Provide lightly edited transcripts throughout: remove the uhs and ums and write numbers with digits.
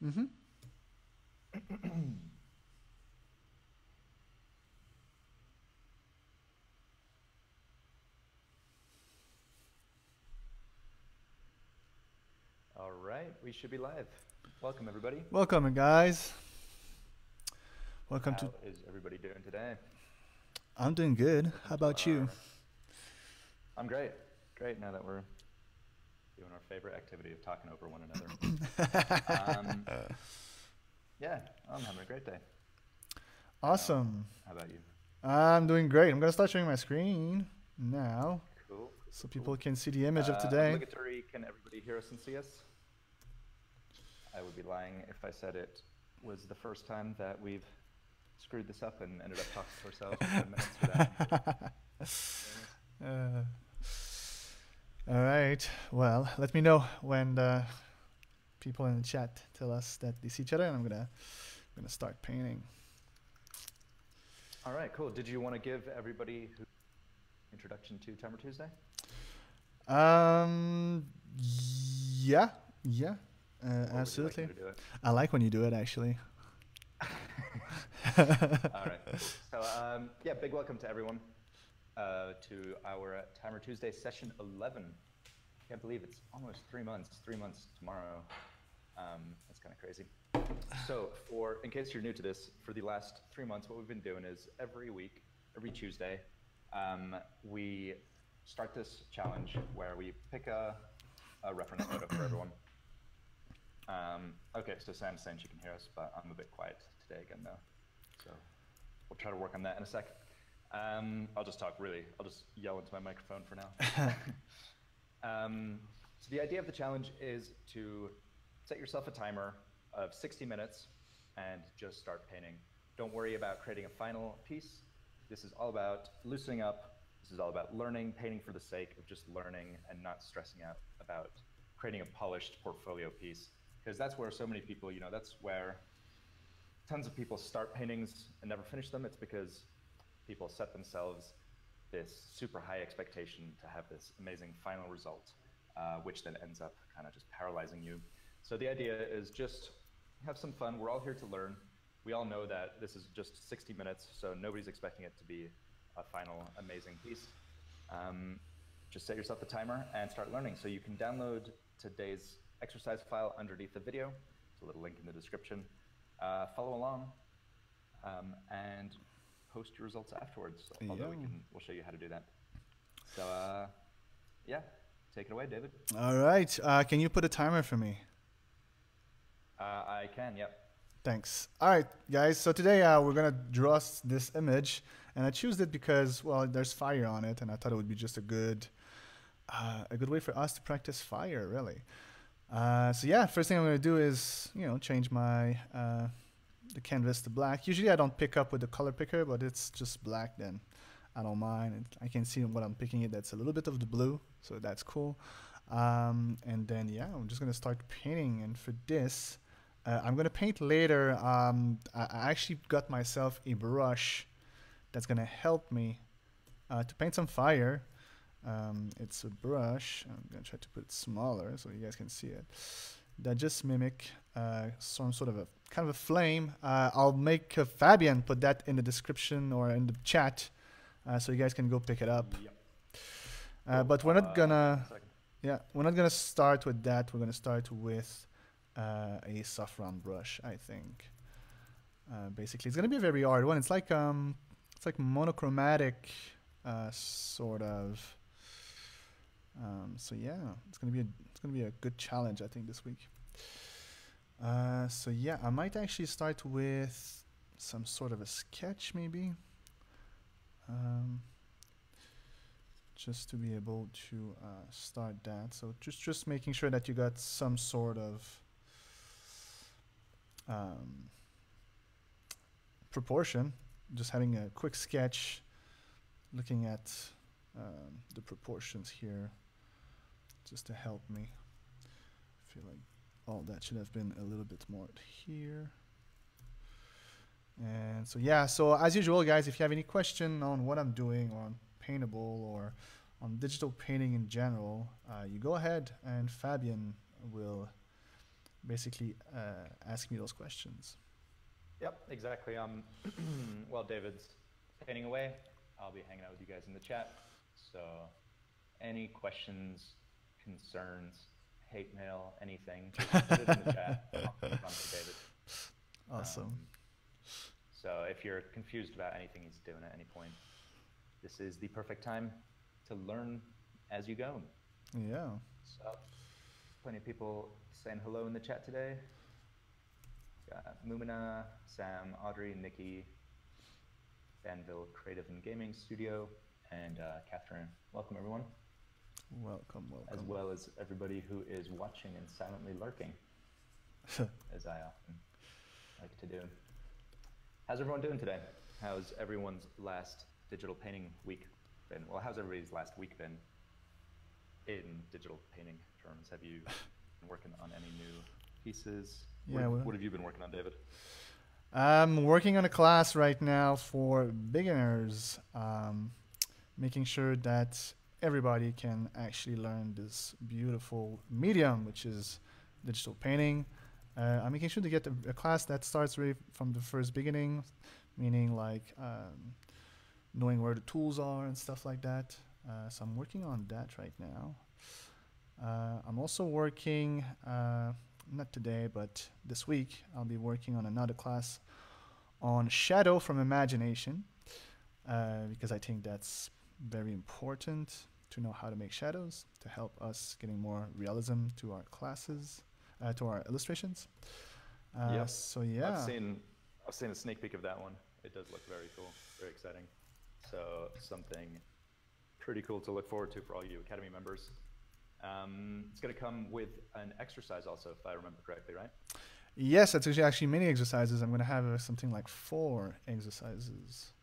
Mm-hmm. All right, we should be live. Welcome, everybody. Welcome, guys. Welcome to. How is everybody doing today? I'm doing good. How Welcome to about you? our. I'm great. Great now that we're doing our favorite activity of talking over one another. Um, yeah, I'm having a great day. Awesome. How about you? I'm doing great. I'm gonna start sharing my screen now, Cool, so cool, cool. people can see the image of today. Obligatory, can everybody hear us and see us? I would be lying if I said it was the first time that we've screwed this up and ended up talking to ourselves for 10 minutes without uh, all right. Well, let me know when the people in the chat tell us that they see each other, and I'm gonna start painting. All right, cool. Did you want to give everybody who introduction to Timer Tuesday? Um. Yeah. Yeah. Or would you like Absolutely. me to do it? I like when you do it, actually. All right, cool. So yeah, big welcome to everyone to our Timer Tuesday session 11. Can't believe it's almost 3 months. 3 months tomorrow. That's kind of crazy. So in case you're new to this, for the last 3 months, what we've been doing is every week, every Tuesday, we start this challenge where we pick a reference photo for everyone. Okay, so Sam's saying she can hear us, but I'm a bit quiet today again though. So we'll try to work on that in a sec. I'll just yell into my microphone for now. So the idea of the challenge is to set yourself a timer of 60 minutes and just start painting. Don't worry about creating a final piece. This is all about loosening up. This is all about learning, painting for the sake of just learning and not stressing out about creating a polished portfolio piece. Because that's where so many people, that's where tons of people start paintings and never finish them. It's because people set themselves this super high expectation to have this amazing final result, which then ends up kind of just paralyzing you. So the idea is just have some fun. We're all here to learn. We all know that this is just 60 minutes, so nobody's expecting it to be a final amazing piece. Just set yourself a timer and start learning. So you can download today's exercise file underneath the video. There's a little link in the description. Follow along and post your results afterwards. Although we'll show you how to do that. So yeah, take it away, David. All right. Can you put a timer for me? I can, yep. Thanks. All right, guys. So today we're gonna draw this image, and I chose it because, well, there's fire on it, and I thought it would be just a good way for us to practice fire, really. So yeah, first thing I'm gonna do is, change my the canvas to black. Usually I don't pick up with the color picker, but it's just black, then I don't mind. And I can see what I'm picking it. That's a little bit of the blue, so that's cool. And then yeah, I'm just gonna start painting. And for this, I'm gonna paint later. I actually got myself a brush that's gonna help me to paint some fire. It's a brush. I'm gonna try to put it smaller so you guys can see it. That just mimic some sort of a kind of a flame. I'll make Fabian put that in the description or in the chat, so you guys can go pick it up. Yep. But we're not gonna, we're not gonna start with that. We're gonna start with a saffron brush, I think. Basically, it's gonna be a very hard one. It's like monochromatic, sort of. So yeah, it's gonna be a good challenge, I think, this week. So yeah, I might actually start with some sort of a sketch, maybe, just to be able to start that. So just making sure that you got some sort of proportion. Just having a quick sketch, looking at the proportions here, just to help me. I feel like all that should have been a little bit more here. And so yeah, so as usual, guys, if you have any question on what I'm doing on Paintable or on digital painting in general, you go ahead and Fabian will basically ask me those questions. Yep, exactly. While David's painting away, I'll be hanging out with you guys in the chat. So any questions, concerns, hate mail, anything, just put it in the chat. I'll run to David. Awesome. So if you're confused about anything he's doing at any point, this is the perfect time to learn as you go. Yeah. So plenty of people saying hello in the chat today. Got Mumina, Sam, Audrey, Nikki, Danville Creative and Gaming Studio, and Catherine. Welcome, everyone. Welcome. As well as everybody who is watching and silently lurking, as I often like to do. How's everyone doing today? How's everyone's last digital painting week been? Well, how's everybody's last week been in digital painting terms? Have you been working on any new pieces? Yeah, what have you been working on, David? I'm working on a class right now for beginners, making sure that everybody can actually learn this beautiful medium, which is digital painting. I'm making sure to get a class that starts really from the first beginning, meaning like knowing where the tools are and stuff like that. So I'm working on that right now. I'm also working, not today, but this week, I'll be working on another class on shadow from imagination, because I think that's very important to know how to make shadows to help us getting more realism to our classes, to our illustrations. Yep. So yeah, I've seen a sneak peek of that one. It does look very cool, very exciting. So something pretty cool to look forward to for all you Academy members. It's going to come with an exercise also, if I remember correctly, right? Yes, it's actually many exercises. I'm going to have something like 4 exercises.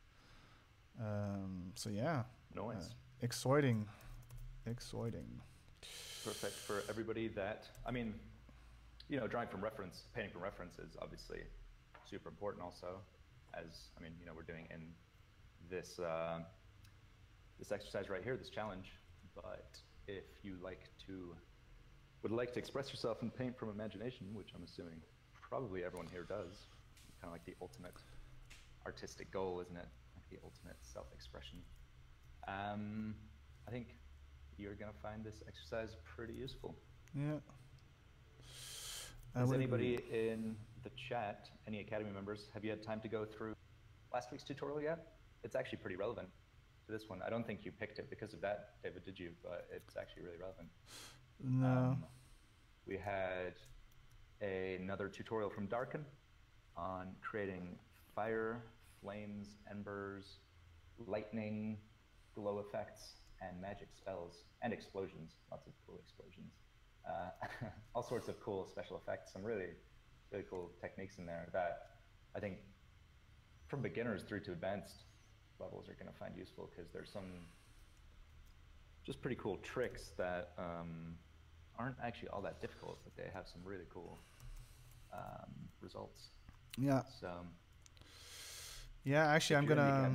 So yeah, nice. Exciting. Perfect for everybody that, I mean, you know, drawing from reference, painting from reference is obviously super important also, as, I mean, you know, we're doing in this, this exercise right here, this challenge. But if you would like to express yourself and paint from imagination, which I'm assuming probably everyone here does, kind of like the ultimate artistic goal, isn't it? Like the ultimate self-expression. I think you're going to find this exercise pretty useful. Yeah. Is anybody in the chat, any Academy members, have you had time to go through last week's tutorial yet? It's actually pretty relevant to this one. I don't think you picked it because of that, David, did you? But it's actually really relevant. No. We had another tutorial from Darken on creating fire, flames, embers, lightning, glow effects, and magic spells, and explosions, lots of cool explosions. All sorts of cool special effects, some really, really cool techniques in there that I think from beginners through to advanced levels are going to find useful, because there's some just pretty cool tricks that aren't actually all that difficult, but they have some really cool results. Yeah. So, yeah, actually, I'm gonna.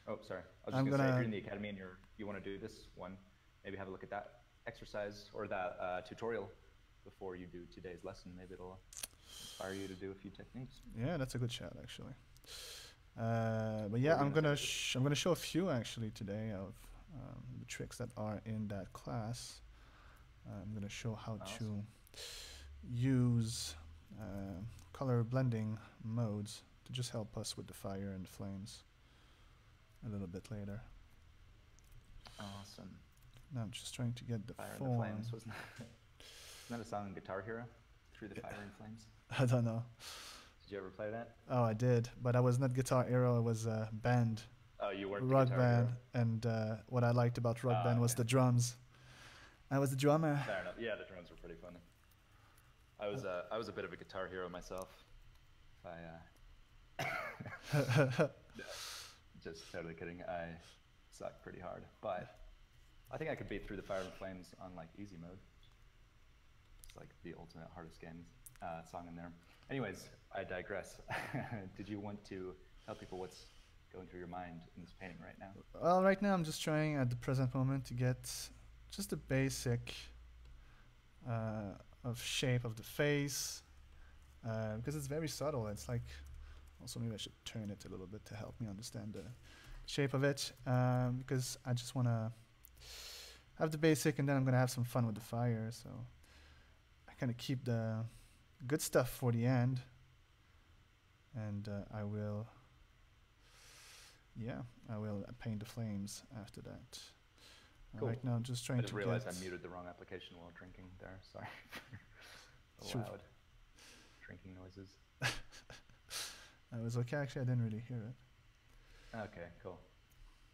Oh, sorry. I was just gonna say, if you're in the Academy and you want to do this one, maybe have a look at that exercise or that tutorial before you do today's lesson. Maybe it'll inspire you to do a few techniques. Yeah, that's a good shout, actually. But yeah, I'm gonna show a few actually today of the tricks that are in that class. I'm gonna show how to use color blending modes to just help us with the fire and the flames a little bit later. Awesome. Now I'm just trying to get the Fire form. and the Flames, wasn't that a song on Guitar Hero? Through the Fire and Flames? I don't know. Did you ever play that? Oh, I did, but I was not Guitar Hero. I was a band. Oh, you weren't rock Guitar band, Hero? and what I liked about rock band was the drums. I was the drummer. Fair enough. Yeah, the drums were pretty funny. I was a bit of a Guitar Hero myself. Just totally kidding. I sucked pretty hard, but I think I could beat Through the Fire and Flames on like easy mode. It's like the ultimate hardest game song in there. Anyways, I digress. Did you want to tell people what's going through your mind in this painting right now? Well, right now I'm just trying at the present moment to get just the basic of shape of the face, because it's very subtle. It's like, also maybe I should turn it a little bit to help me understand the shape of it, because I just want to have the basic, and then I'm going to have some fun with the fire. So I kind of keep the good stuff for the end, and I will paint the flames after that. Cool. Right now I'm just trying I just to realized get... I muted the wrong application while drinking there. Sorry for Shoot. loud drinking noises. It was okay, actually I didn't really hear it. Okay, cool.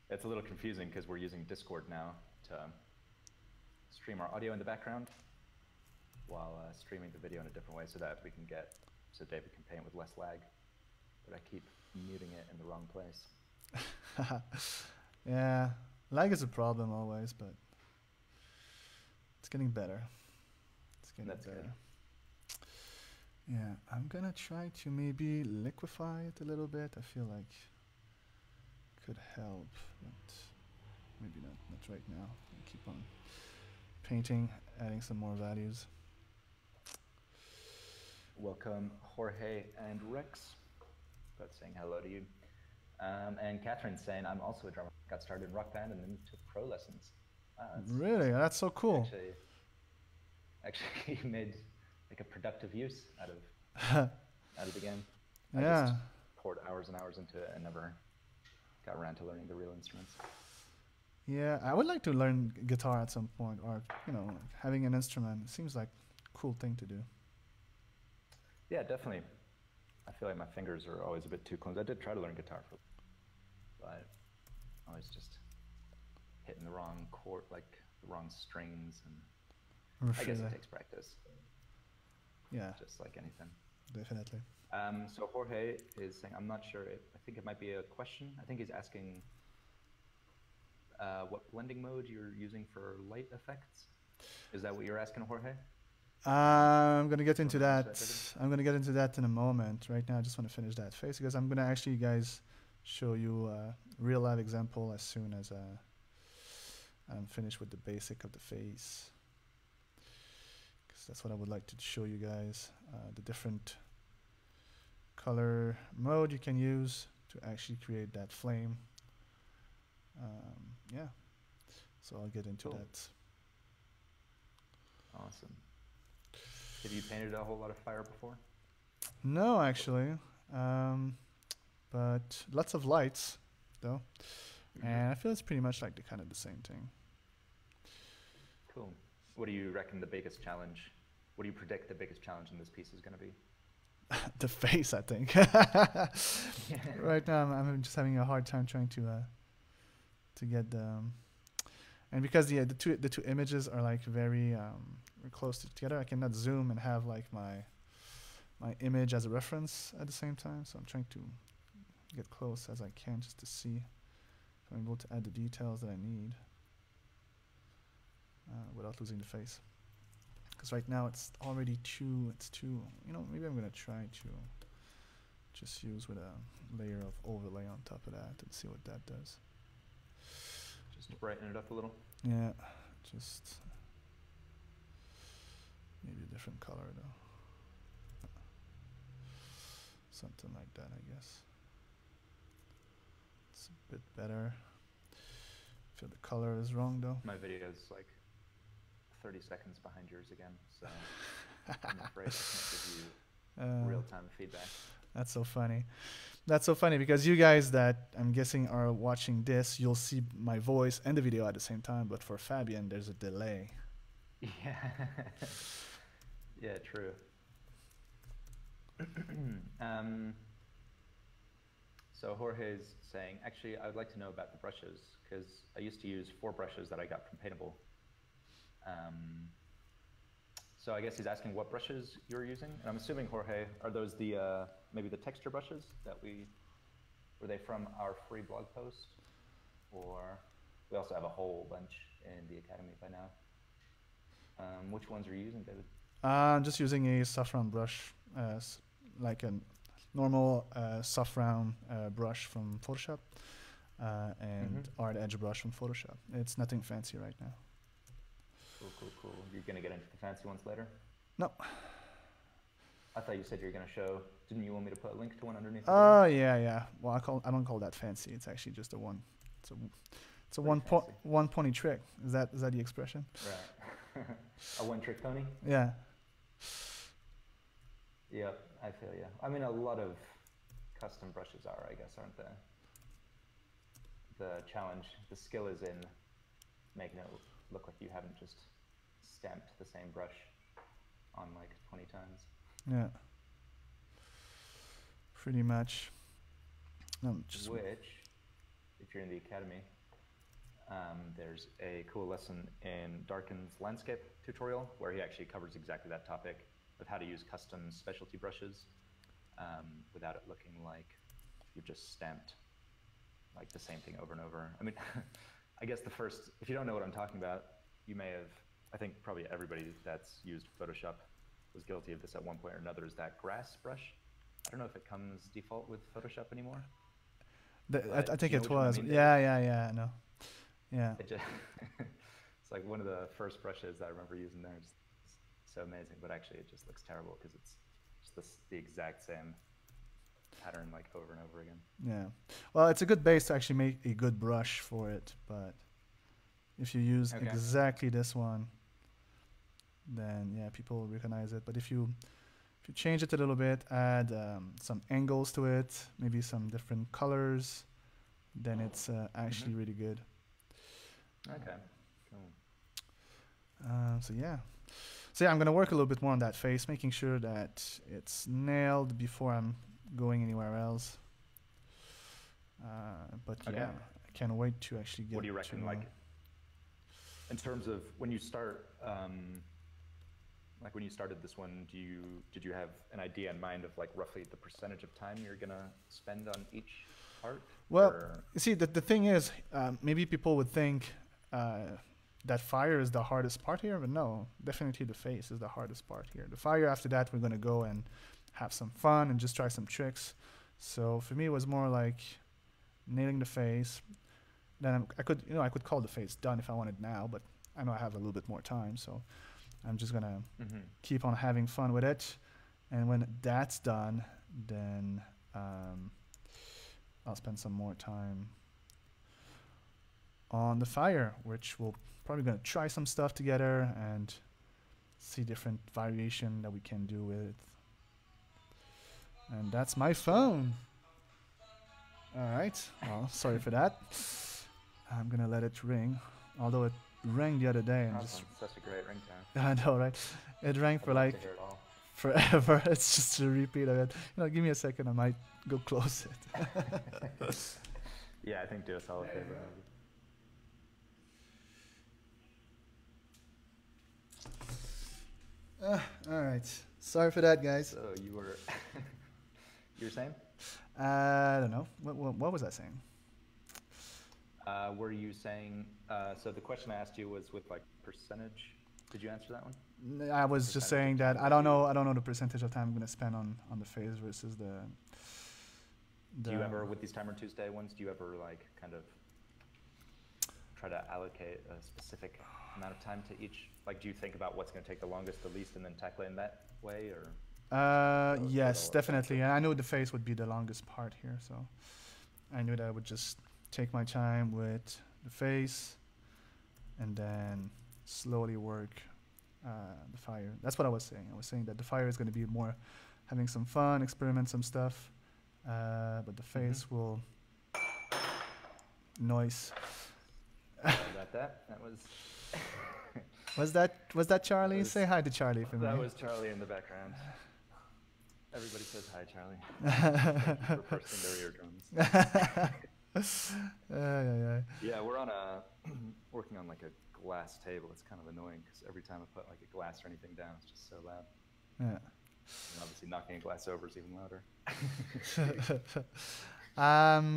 It's a little confusing because we're using Discord now to stream our audio in the background while streaming the video in a different way so David can paint with less lag. But I keep muting it in the wrong place. Yeah, lag is a problem always, but it's getting better. That's better. good. Yeah, I'm gonna try to maybe liquefy it a little bit. I feel like it could help, but maybe not right now. I'll keep on painting, adding some more values. Welcome, Jorge and Rex. Both saying hello to you. And Catherine's saying, I'm also a drummer. Got started in Rock Band and then took pro lessons. Really? That's so cool. Actually made like a productive use out of the game. Yeah. I just poured hours and hours into it and never got around to learning the real instruments. Yeah, I would like to learn guitar at some point, or like having an instrument. It seems like a cool thing to do. Yeah, definitely. I feel like my fingers are always a bit too clumsy. I did try to learn guitar, but always just hitting the wrong chord, like the wrong strings, and I guess it takes practice. Yeah, just like anything. Definitely. So Jorge is saying, I'm not sure. I think it might be a question. I think he's asking what blending mode you're using for light effects. Is that what you're asking, Jorge? I'm gonna get into that. I'm gonna get into that in a moment. Right now, I just want to finish that face because I'm gonna actually, guys, show you a real live example as soon as I'm finished with the basic of the face. Because that's what I would like to show you guys. The different color mode you can use to actually create that flame. Yeah. So I'll get into that. Awesome. Have you painted a whole lot of fire before? No, actually. But lots of lights, though. Mm-hmm. And I feel it's pretty much like kind of the same thing. Cool. What do you reckon the biggest challenge? What do you predict the biggest challenge in this piece is going to be? The face, I think. Right now, I'm just having a hard time trying to get the... and because the two images are like very close together, I cannot zoom and have like my image as a reference at the same time. So I'm trying to get close as I can just to see if I'm able to add the details that I need without losing the face. Because right now it's already too, maybe I'm gonna try to just use with a layer of overlay on top of that and see what that does. Just to brighten it up a little? Yeah, just maybe a different color though. Something like that, I guess. It's a bit better. I feel the color is wrong though. My video is like 30 seconds behind yours again, so I'm afraid I can't give you real-time feedback. That's so funny. That's so funny because you guys that I'm guessing are watching this, you'll see my voice and the video at the same time, but for Fabian, there's a delay. Yeah. Yeah, true. So Jorge's saying, actually, I would like to know about the brushes because I used to use 4 brushes that I got from Paintable. So I guess he's asking what brushes you're using, and I'm assuming, Jorge, are those the maybe the texture brushes that were they from our free blog post, or we also have a whole bunch in the Academy by now. Which ones are you using, David? I'm just using a soft round brush, like a normal soft round brush from Photoshop, and art edge brush from Photoshop. It's nothing fancy right now. Cool. You're gonna get into the fancy ones later? No. I thought you said you were going to show. Didn't you want me to put a link to one underneath? Oh yeah. Well, I don't call that fancy. It's actually just a one. It's a one pony trick. Is that the expression? Right. A one trick pony. Yeah. Yep, I feel you. I mean, a lot of custom brushes are, I guess, aren't they? The challenge, the skill is in making it look like you haven't just stamped the same brush on like 20 times. Yeah. Pretty much. Which, if you're in the academy, there's a cool lesson in Darkin's landscape tutorial where he actually covers exactly that topic of how to use custom specialty brushes without it looking like you've just stamped like the same thing over and over. I mean, I guess if you don't know what I'm talking about, you may have, I think probably everybody that's used Photoshop was guilty of this at one point or another, is that grass brush. I don't know if it comes default with Photoshop anymore. I think it was. Yeah, no. Yeah. It's like one of the first brushes that I remember using there. It's so amazing, but actually it just looks terrible because it's just the exact same pattern like over and over again. Yeah. Well, it's a good base to actually make a good brush for it, but if you use exactly this one, then yeah, people will recognize it. But if you change it a little bit, add some angles to it, maybe some different colors, then it's actually really good. Okay, cool. So yeah, I'm gonna work a little bit more on that face, making sure that it's nailed before I'm going anywhere else. But yeah, I can't wait to actually get. What do you reckon, like, in terms of when you start, like when you started this one, did you have an idea in mind of like roughly the percentage of time you're gonna spend on each part? Well, you see, the thing is, maybe people would think that fire is the hardest part here, but no, definitely the face is the hardest part here. The fire, after that, we're gonna go and have some fun and just try some tricks. So for me, it was more like nailing the face. Then I could call the face done if I wanted now, but I know I have a little bit more time, so I'm just gonna keep on having fun with it. And when that's done, then I'll spend some more time on the fire, which we'll probably gonna try some stuff together and see different variation that we can do with it. And that's my phone. All right. Well, sorry for that. I'm gonna let it ring, although it rang the other day and awesome. Just such a great ringtone. I know, right? It rang for like forever. It's just a repeat of it. Give me a second. I might go close it. Yeah, I think do us all a favor. All right. Sorry for that, guys. So you were saying? I don't know. What was I saying? Were you saying? So the question I asked you was with like percentage. Did you answer that one? I was just saying that I don't know the percentage of time I'm gonna spend on the face versus the. Do you ever, with these Timer Tuesday ones, do you ever like kind of try to allocate a specific amount of time to each? Like, do you think about what's going to take the longest, the least, and then tackle it in that way, or? Yes, definitely. And I knew the face would be the longest part here, so I knew that I would just take my time with the face, and then slowly work the fire. That's what I was saying. I was saying that the fire is going to be more having some fun, experiment some stuff, but the face will noise. Sorry about that. That was. Was that Charlie? Say hi to Charlie for me. That was Charlie in the background. Everybody says hi, Charlie. Thank you for bursting their eardrums. Yeah, we're on working on like a glass table. It's kind of annoying because every time I put like a glass or anything down, it's just so loud. Yeah. And obviously knocking a glass over is even louder.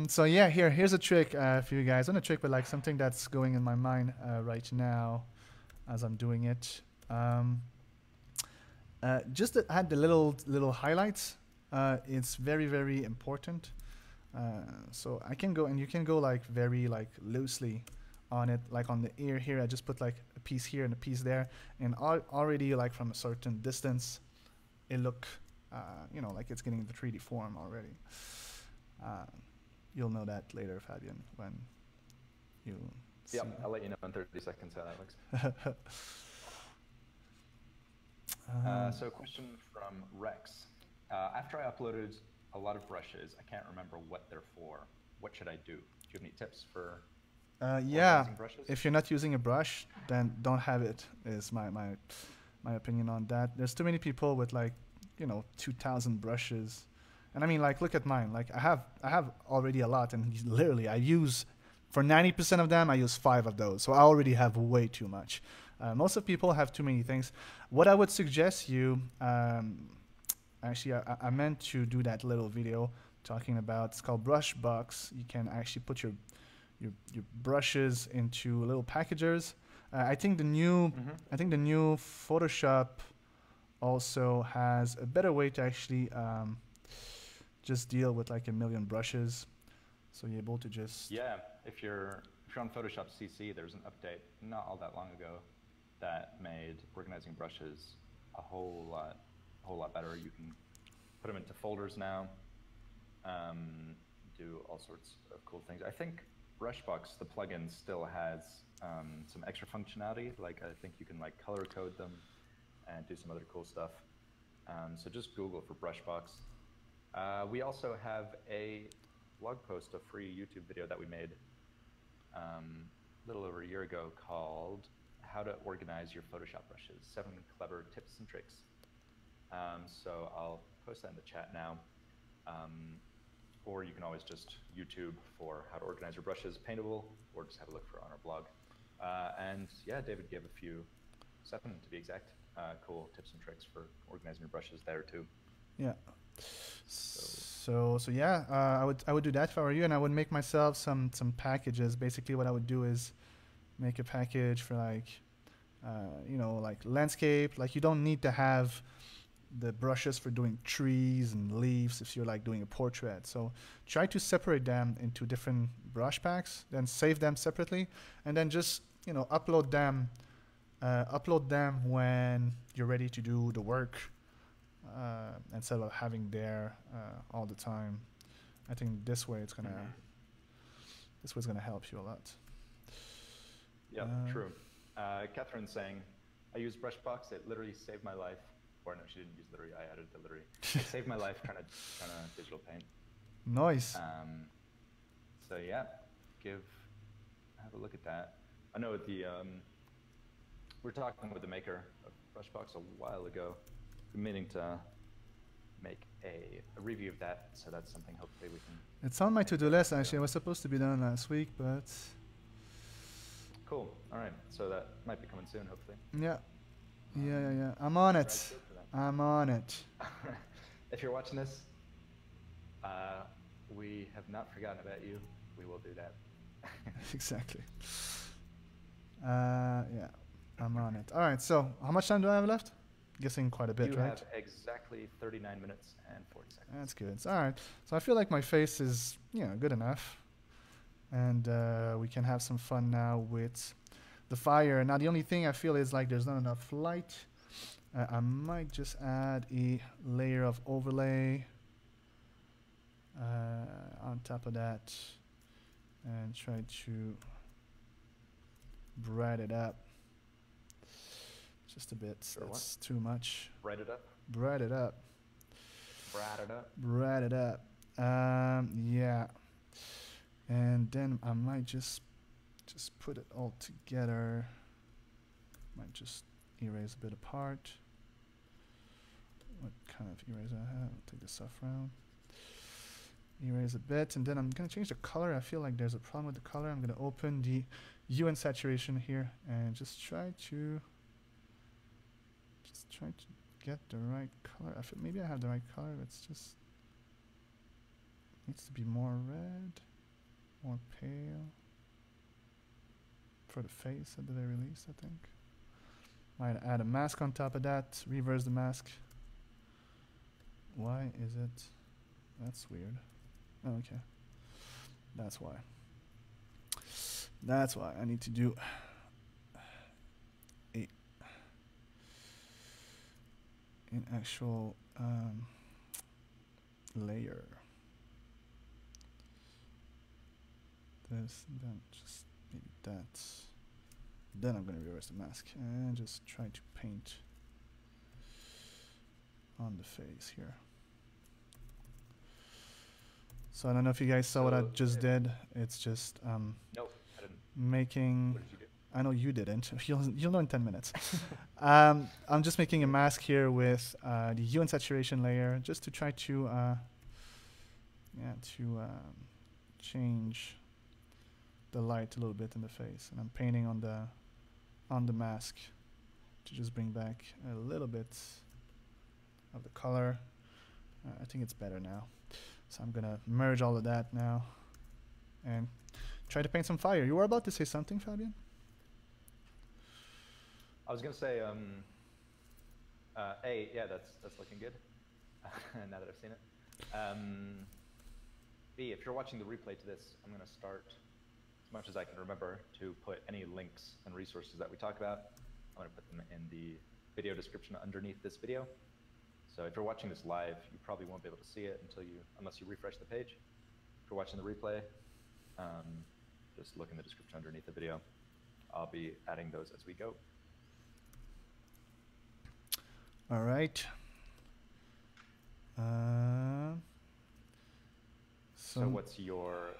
So yeah, here's a trick for you guys. I'm a trick with like something that's going in my mind right now as I'm doing it. Just to add the little highlights. It's very, very important. So I can go, and you can go like very like loosely on it, like on the ear here. I just put like a piece here and a piece there, and already like from a certain distance, it look, like it's getting the 3D form already. You'll know that later, Fabian, when you see. Yep, I'll let you know in 30 seconds how that looks. So a question from Rex. After I uploaded a lot of brushes, I can't remember what they're for. What should I do? Do you have any tips for Yeah, brushes? if you're not using a brush, then don't have it, is my opinion on that. There's too many people with 2,000 brushes. And I mean, like, look at mine. Like, I have already a lot, and literally I use, for 90% of them, I use 5 of those. So I already have way too much. Most of people have too many things. What I would suggest you, actually, I meant to do that little video talking about, it's called Brush Box. You can actually put your brushes into little packages. I think the new Photoshop also has a better way to actually just deal with like a million brushes. So you're able to just if you're on Photoshop CC, there's an update not all that long ago that made organizing brushes a whole lot better. You can put them into folders now, do all sorts of cool things. I think Brushbox, the plugin, still has some extra functionality. Like, I think you can like color code them and do some other cool stuff. So just Google for Brushbox. We also have a blog post, a free YouTube video that we made a little over a year ago called How to Organize Your Photoshop Brushes, 7 Clever Tips and Tricks. So I'll post that in the chat now. Or you can always just YouTube for how to organize your brushes, Paintable, or just have a look for on our blog. And yeah, David gave a few, 7 to be exact, cool tips and tricks for organizing your brushes there too. Yeah. So yeah, I would do that if I were you, and I would make myself some packages. Basically, what I would do is make a package for like landscape. Like, you don't need to have the brushes for doing trees and leaves if you're like doing a portrait. So try to separate them into different brush packs, then save them separately, and then just upload them when you're ready to do the work, instead of having there all the time. I think this way it's gonna help you a lot. Yeah, true. Catherine's saying, I use Brushbox. It literally saved my life. Or no, she didn't use literally. I added the literally. It saved my life trying to digital paint. Nice. So yeah, have a look at that. I know the we were talking with the maker of Brushbox a while ago. We're meaning to make a review of that, so that's something hopefully we can. It's on my to-do list actually. It was supposed to be done last week, but. Cool. All right. So that might be coming soon, hopefully. Yeah. Yeah. I'm on it. I'm on it. If you're watching this, we have not forgotten about you. We will do that. Exactly. Yeah, I'm on it. All right, so how much time do I have left? Guessing quite a bit, right? You have exactly 39 minutes and 40 seconds. That's good. All right. So I feel like my face is, good enough. And we can have some fun now with the fire. Now, the only thing I feel is like there's not enough light. I might just add a layer of overlay on top of that and try to brighten it up just a bit. That's too much. Brighten it up? Brighten it up. Brighten it up? Brighten it up. Yeah. And then I might just put it all together. Might just erase a bit apart. What kind of eraser I have? I'll take this off round. Erase a bit, and then I'm gonna change the color. I feel like there's a problem with the color. I'm gonna open the hue and saturation here and just try to get the right color. I feel maybe I have the right color, but it's just needs to be more red, more pale for the face at the very least, I think. Might add a mask on top of that, reverse the mask. Why is it? That's weird. Oh, okay. That's why. That's why I need to do in actual layer. This, then just maybe that. Then I'm going to reverse the mask and just try to paint on the face here. So I don't know if you guys saw what I just did. It's just nope, I didn't. making. What did you do? I know you didn't. You'll know in 10 minutes. I'm just making a mask here with the hue and saturation layer, just to try to change the light a little bit in the face, and I'm painting on the mask to just bring back a little bit of the color. I think it's better now. So I'm gonna merge all of that now and try to paint some fire. You were about to say something, Fabian? I was gonna say, A, yeah, that's looking good. Now that I've seen it. B, if you're watching the replay to this, I'm gonna start, as much as I can remember, to put any links and resources that we talk about. I'm gonna put them in the video description underneath this video. So if you're watching this live, you probably won't be able to see it unless you refresh the page. If you're watching the replay, just look in the description underneath the video. I'll be adding those as we go. All right. So what's your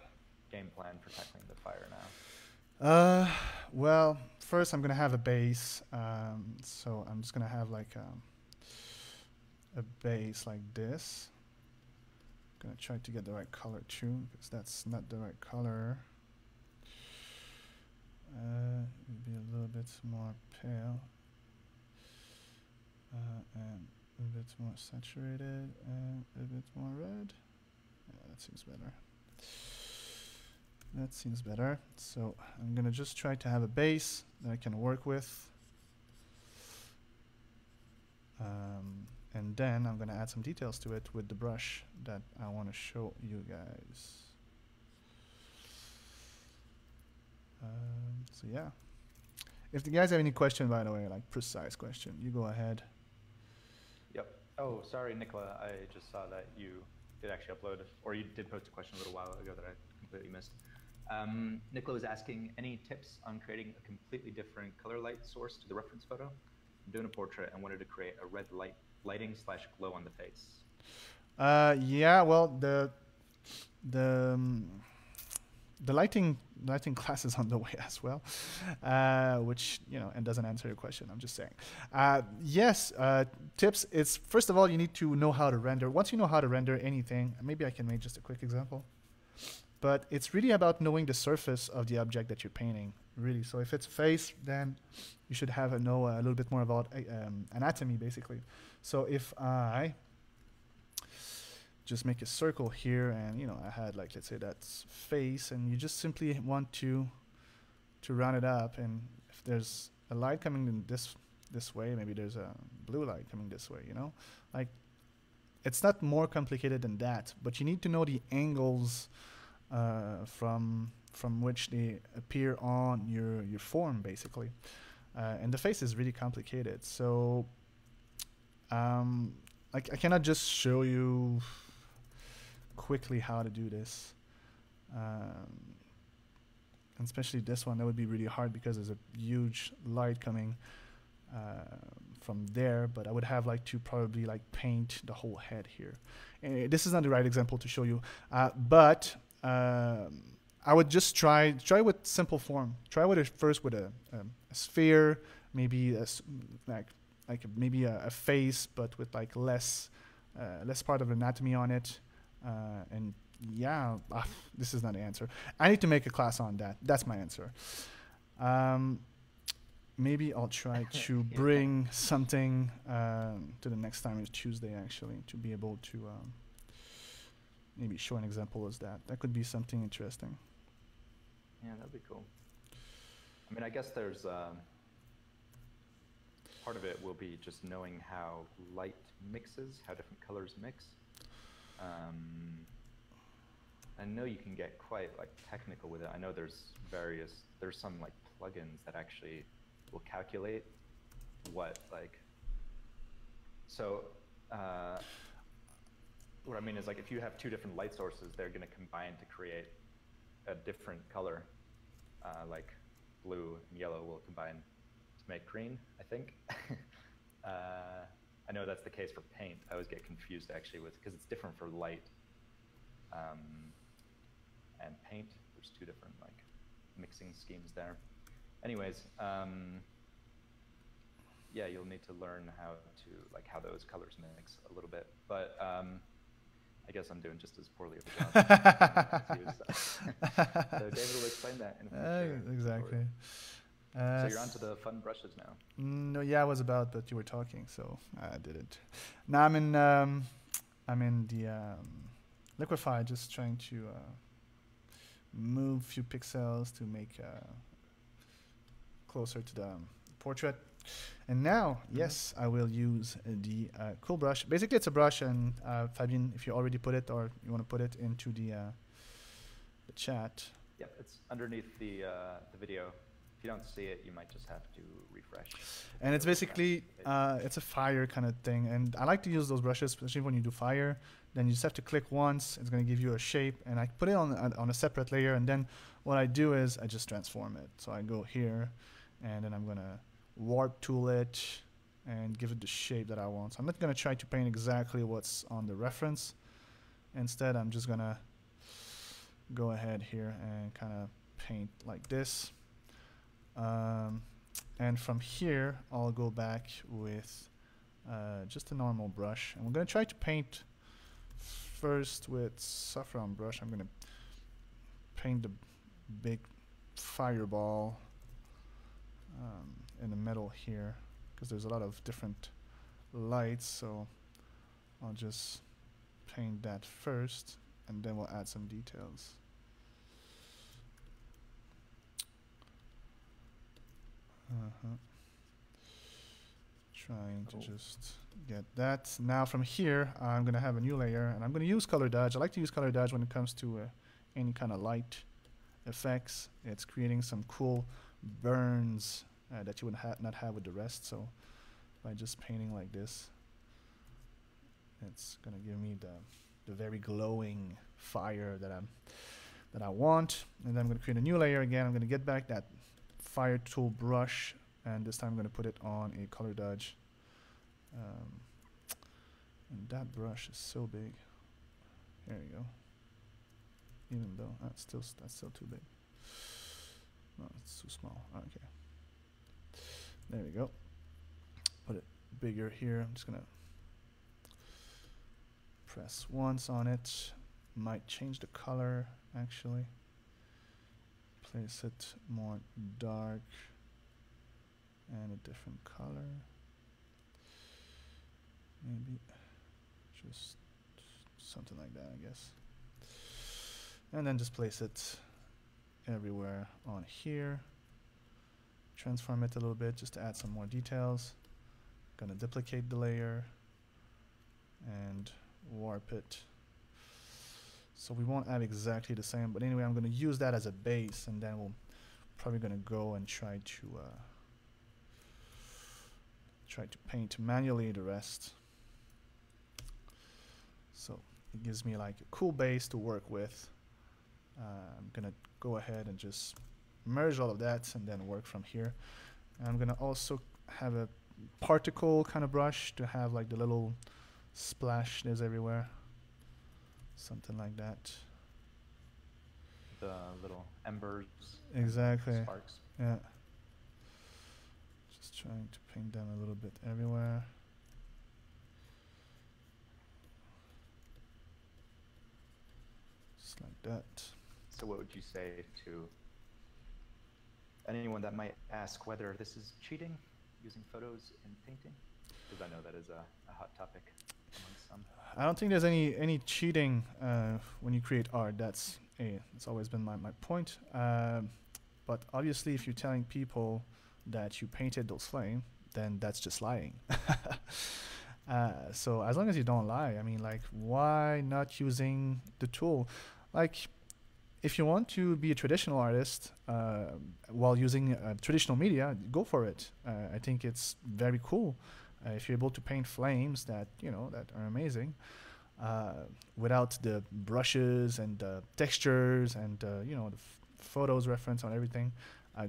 game plan for tackling the fire now? Well, first I'm gonna have a base. So I'm just gonna have like a base like this. Gonna try to get the right color too, because that's not the right color. Maybe a little bit more pale. And a bit more saturated and a bit more red. Yeah, that seems better. That seems better. So I'm gonna just try to have a base that I can work with. And then I'm gonna add some details to it with the brush that I wanna show you guys. So yeah. If the guys have any question, by the way, like precise question, you go ahead. Yep. Oh, sorry, Nicola. I just saw that you did actually upload, or you did post a question a little while ago that I completely missed. Nicola was asking any tips on creating a completely different color light source to the reference photo. I'm doing a portrait and wanted to create a red lighting / glow on the face. Yeah, well, the lighting class is on the way as well, which, you know, and doesn't answer your question. I'm just saying. Yes, tips. It's first of all, you need to know how to render. Once you know how to render anything, maybe I can make just a quick example. But it's really about knowing the surface of the object that you're painting, really. So if it's face, then you should know a little bit more about anatomy, basically. So if I just make a circle here, and, you know, I had, like, let's say that's face, and you just simply want to round it up, and if there's a light coming in this way, maybe there's a blue light coming this way, you know, like, it's not more complicated than that, but you need to know the angles from which they appear on your form, basically. And the face is really complicated, so like, I cannot just show you quickly how to do this, and especially this one, that would be really hard because there's a huge light coming from there, but I would have like to probably like paint the whole head here. And this is not the right example to show you, but I would just try with simple form. Try with it first with a sphere, maybe maybe a face, but with like less part of anatomy on it. And yeah, this is not the answer. I need to make a class on that. That's my answer. Maybe I'll try to bring something to the next TimerTuesday, actually, to be able to maybe show an example as that. That could be something interesting. Yeah, that'd be cool. I mean, I guess there's part of it will be just knowing how light mixes, how different colors mix. I know you can get quite like technical with it. I know there's some like plugins that actually will calculate what like So what I mean is, like, if you have two different light sources, they're going to combine to create a different color. Like blue and yellow will combine to make green, I think. I know that's the case for paint. I always get confused actually with, because it's different for light and paint. There's two different like mixing schemes there. Anyways, yeah, you'll need to learn how those colors mix a little bit. But I guess I'm doing just as poorly of a job as you. So David will explain that in a future. Exactly. So you're onto the fun brushes now. No, yeah, I was about, but you were talking, so I didn't. Now I'm in the liquify, just trying to move a few pixels to make closer to the portrait. And now, yes, I will use the cool brush. Basically, it's a brush, and Fabien, if you already put it or you want to put it into the chat. Yep, it's underneath the video. If you don't see it, you might just have to refresh. And it's basically, it's a fire kind of thing. And I like to use those brushes, especially when you do fire. Then you just have to click once. It's going to give you a shape. And I put it on a separate layer. And then what I do is I just transform it. So I go here, and then I'm going to warp tool it and give it the shape that I want. So I'm not going to try to paint exactly what's on the reference. Instead, I'm just going to go ahead here and kind of paint like this. And from here, I'll go back with just a normal brush. And we're going to try to paint first with saffron brush. I'm going to paint the big fireball in the middle here, because there's a lot of different lights. So I'll just paint that first, and then we'll add some details. Trying to just get that. Now from here, I'm going to have a new layer, and I'm going to use color dodge. I like to use color dodge when it comes to any kind of light effects. It's creating some cool burns that you would not have with the rest. So by just painting like this, it's going to give me the very glowing fire that I want. And then I'm going to create a new layer again. I'm going to get back that fire tool brush, and this time I'm going to put it on a color dodge. And that brush is so big. There you go. Even though that's still too big. No, it's too small. Okay. There we go. Put it bigger here. I'm just gonna press once on it. Might change the color actually. Place it more dark and a different color. Maybe just something like that, I guess. And then just place it everywhere on here. Transform it a little bit just to add some more details. Gonna duplicate the layer and warp it. So we won't add exactly the same, but anyway, I'm going to use that as a base, and then we'll probably going to go and try to paint manually the rest. So it gives me like a cool base to work with. I'm going to go ahead and just merge all of that and then work from here. And I'm going to also have a particle kind of brush to have like the little splash there's everywhere. Something like that. The little embers. Exactly. Sparks. Yeah. Just trying to paint them a little bit everywhere. Just like that. So what would you say to anyone that might ask whether this is cheating, using photos in painting? Because I know that is a hot topic among some. I don't think there's any cheating when you create art. It's always been my point. But obviously, if you're telling people that you painted those flames, then that's just lying. So as long as you don't lie, I mean, like, why not using the tool? Like, if you want to be a traditional artist while using traditional media, go for it. I think it's very cool. If you're able to paint flames that that are amazing, uh, without the brushes and textures and the photos reference on everything,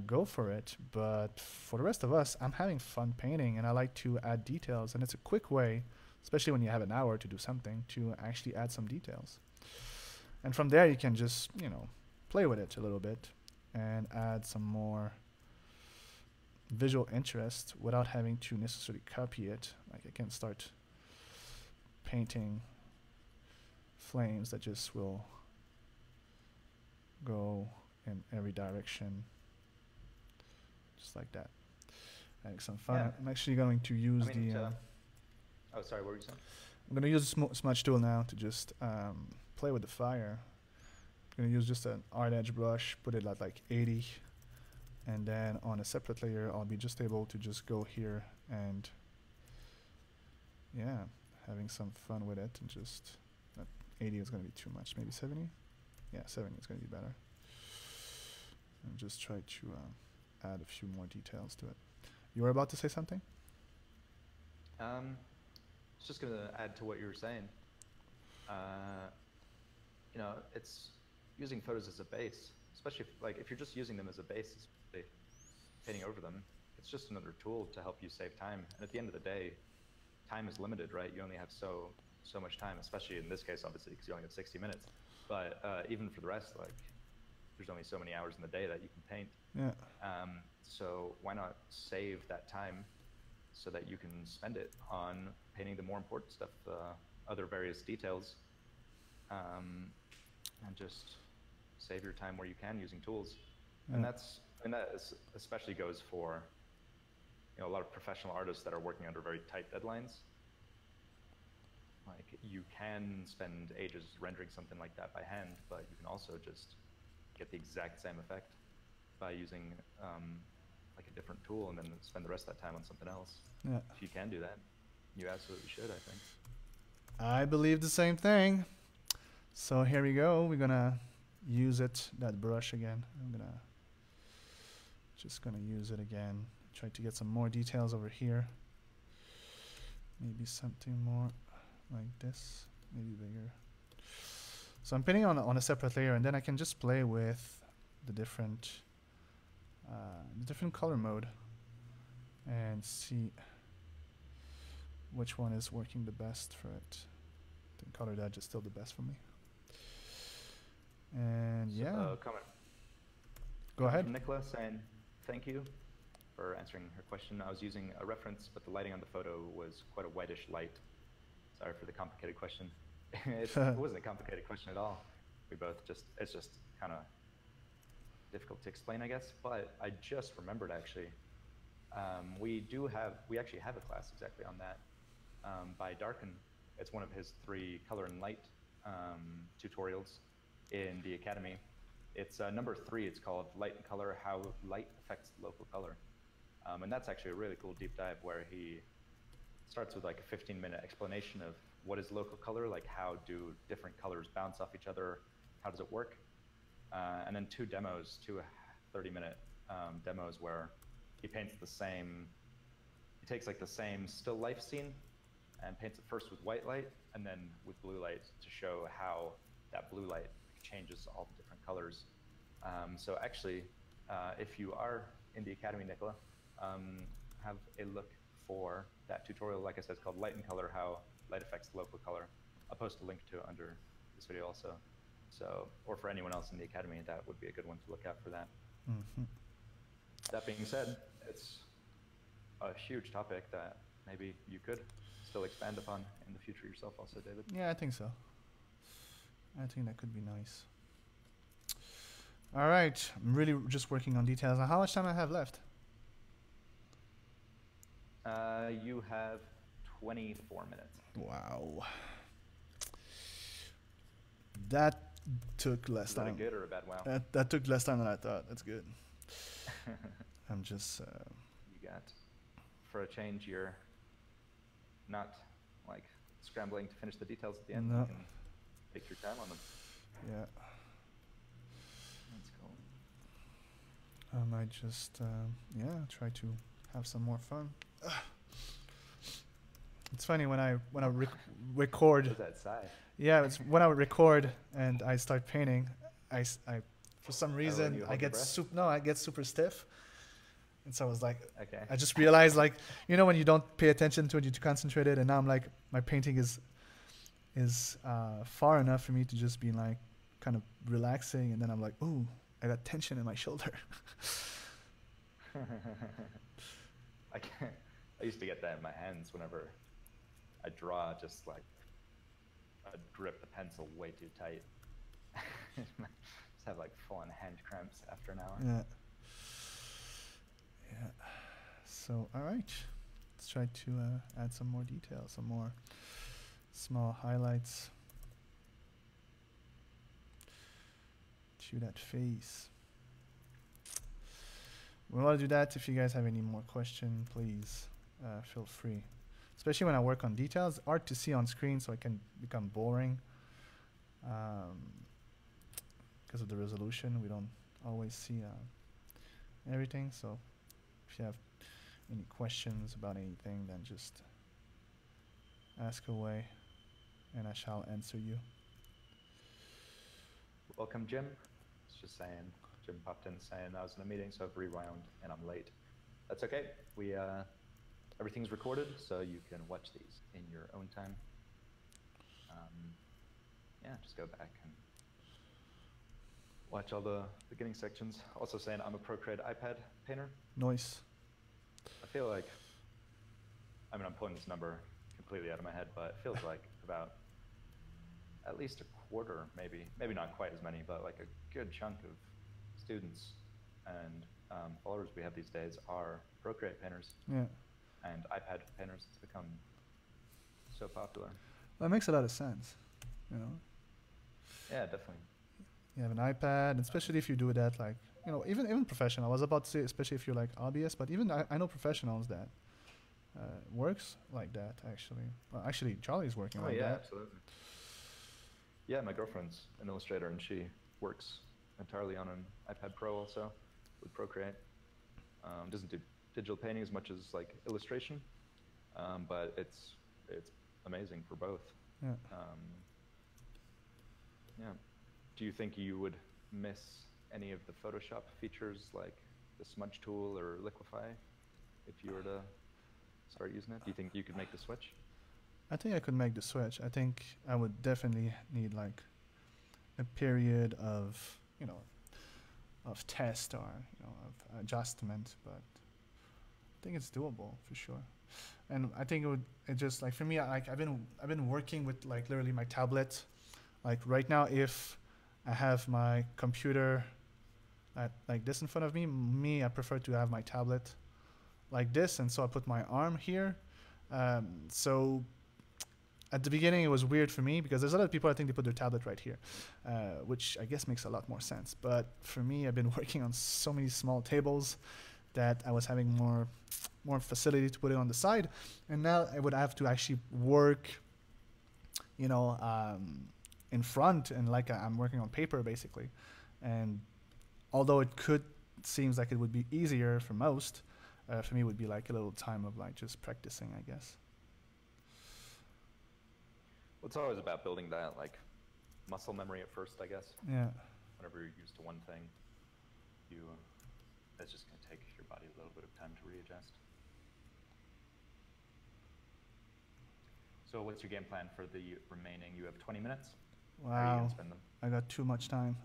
go for it. But for the rest of us, I'm having fun painting, and I like to add details, and it's a quick way, especially when you have an hour to do something, to actually add some details. And from there, you can just play with it a little bit and add some more visual interest without having to necessarily copy it. Like I can start painting flames that just will go in every direction, just like that. Having some fun. Yeah. I'm actually going to use oh, sorry, what were you saying? I'm going to use the smudge tool now to just play with the fire. I'm going to use just an art edge brush, put it at like 80, and then on a separate layer, I'll be just able to just go here and yeah, having some fun with it, and just 80 is going to be too much. Maybe 70? Yeah, 70 is going to be better. And just try to add a few more details to it. You were about to say something? I was just going to add to what you were saying. It's using photos as a base, especially if you're just using them as a base, painting over them. It's just another tool to help you save time. And at the end of the day, time is limited, right? You only have so much time, especially in this case, obviously, because you only have 60 minutes. But even for the rest, there's only so many hours in the day that you can paint. Yeah. So why not save that time so that you can spend it on painting the more important stuff, other various details, and just save your time where you can using tools. Yeah. And that especially goes for a lot of professional artists that are working under very tight deadlines. Like, you can spend ages rendering something like that by hand, but you can also just get the exact same effect by using a different tool, and then spend the rest of that time on something else. Yeah. If you can do that, you absolutely should, I think. I believe the same thing. So here we go. We're gonna use that brush again. I'm just gonna use it again. Try to get some more details over here. Maybe something more like this, maybe bigger. So I'm painting on a separate layer, and then I can just play with the different color mode and see which one is working the best for it. The color dodge is still the best for me. And yeah. Comment. Go ahead. From Nicola saying thank you for answering her question. I was using a reference, but the lighting on the photo was quite a whitish light. Sorry for the complicated question. It wasn't a complicated question at all. It's just kind of difficult to explain, I guess. But I just remembered, actually, we actually have a class exactly on that by Darkin. It's one of his 3 color and light tutorials in the Academy. It's number 3. It's called Light and Color: How Light Affects Local Color. And that's actually a really cool deep dive, where he starts with like a 15-minute explanation of what is local color, like how do different colors bounce off each other, how does it work, and then 2 demos, 2 30-minute demos, where he paints he takes like the same still life scene and paints it first with white light and then with blue light to show how that blue light changes all the different colors. So actually, if you are in the Academy, Nicola, have a look for that tutorial. Like I said, it's called Light and Color: How Light Affects Local Color. I'll post a link to it under this video also. So, or for anyone else in the Academy, that would be a good one to look at for that. Mm-hmm. That being said, it's a huge topic that maybe you could still expand upon in the future yourself also, David. Yeah, I think so. I think that could be nice. All right, I'm really just working on details. Now, how much time I have left? You have 24 minutes. Wow. That took less time. Is that a good or a bad wow? That took less time than I thought. That's good. I'm just... You got, for a change, you're not like scrambling to finish the details at the end. No. You can take your time on them. Yeah. That's cool. I might just, try to have some more fun. It's funny when I record. What is that sigh? Yeah, it's when I record and I start painting. I for some Oh, and reason you I hold your get breath? I get super stiff, and so I was like, Okay. I just realized like when you don't pay attention to it, you too concentrated, and now I'm like my painting is far enough for me to just be like kind of relaxing, and then I'm like, ooh, I got tension in my shoulder. I can't, I used to get that in my hands whenever I draw, just like I'd grip the pencil way too tight. Just have like full on hand cramps after an hour. Yeah. Yeah. So all right, let's try to add some more details, some more small highlights to that face. We want to do that. If you guys have any more question, please feel free. Especially when I work on details, art to see on screen, so it can become boring. Because of the resolution, we don't always see everything. So if you have any questions about anything, then just ask away, and I shall answer you. Welcome, Jim. It's just saying, Jim popped in saying I was in a meeting, so I've rewound and I'm late. That's okay. We everything's recorded, so you can watch these in your own time. Yeah, just go back and watch all the beginning sections. Also saying I'm a Procreate iPad painter. Nice. I feel like, I mean, I'm pulling this number completely out of my head, but it feels like about at least a quarter, maybe not quite as many, but like a good chunk of students and followers we have these days are Procreate painters. Yeah. And iPad painters. It's become so popular. Well, that makes a lot of sense, you know. Yeah, definitely. You have an iPad, and especially if you do that, like, even professional. I was about to say, especially if you're like hobbyist, but even I know professionals that works like that, actually. Well, actually, Charlie's working like yeah, that. absolutely. Yeah, my girlfriend's an illustrator, and she works entirely on an iPad Pro also with Procreate. Doesn't do digital painting as much as like illustration, but it's amazing for both. Yeah. Yeah. Do you think you would miss any of the Photoshop features like the smudge tool or liquify if you were to start using it? Do you think you could make the switch? I think I could make the switch. I think I would definitely need like a period of, of test or, of adjustment, but I think it's doable for sure. And I think it just like for me, I've been working with like literally my tablet. Like right now, if I have my computer like this in front of me, I prefer to have my tablet like this, and so I put my arm here. So at the beginning, it was weird for me because there's a lot of people I think they put their tablet right here, which I guess makes a lot more sense. But for me, I've been working on so many small tables that I was having more facility to put it on the side, and now I would have to actually work, in front, and like I'm working on paper basically. And although seems like it would be easier for most, for me it would be like a little time of like just practicing, I guess. Well, it's always about building that like muscle memory at first, I guess. Yeah. Whenever you're used to one thing, that's just going to take your body a little bit of time to readjust. So what's your game plan for the remaining? You have 20 minutes? Wow. How are you going to spend them? I got too much time.